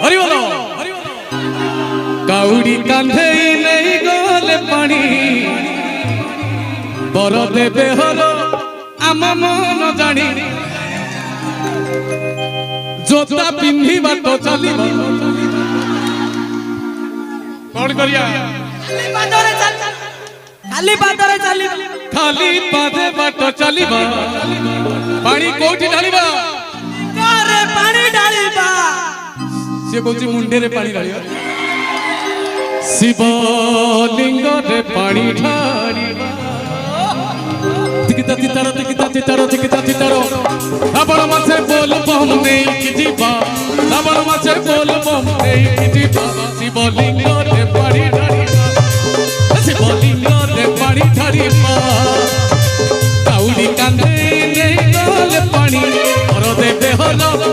हरि बोल काउडी कांधे नहीं गले पानी बर देवे हर आम मन जानी जोता पिंधी बाट चलिबा कौन करिया खाली पादरे चलिबा खाली पादे बाट चलिबा पानी कोठी ढालिबा कारे पानी ढालिबा से कहूँ मुंडे रे पानी ढालिबा शिवलिंग रे पानी ढालिबा तिकिता तितारो तिकिता तितारो तिकिता तितारो रावण मासे बोल बम नहीं कि जीवा रावण मासे बोल बम नहीं कि जीवा शिवलिंग रे पानी ढालिबा शिवलिंग रे पानी ढालिबा काउडी कांधे नहीं गले पानी और देवे हलो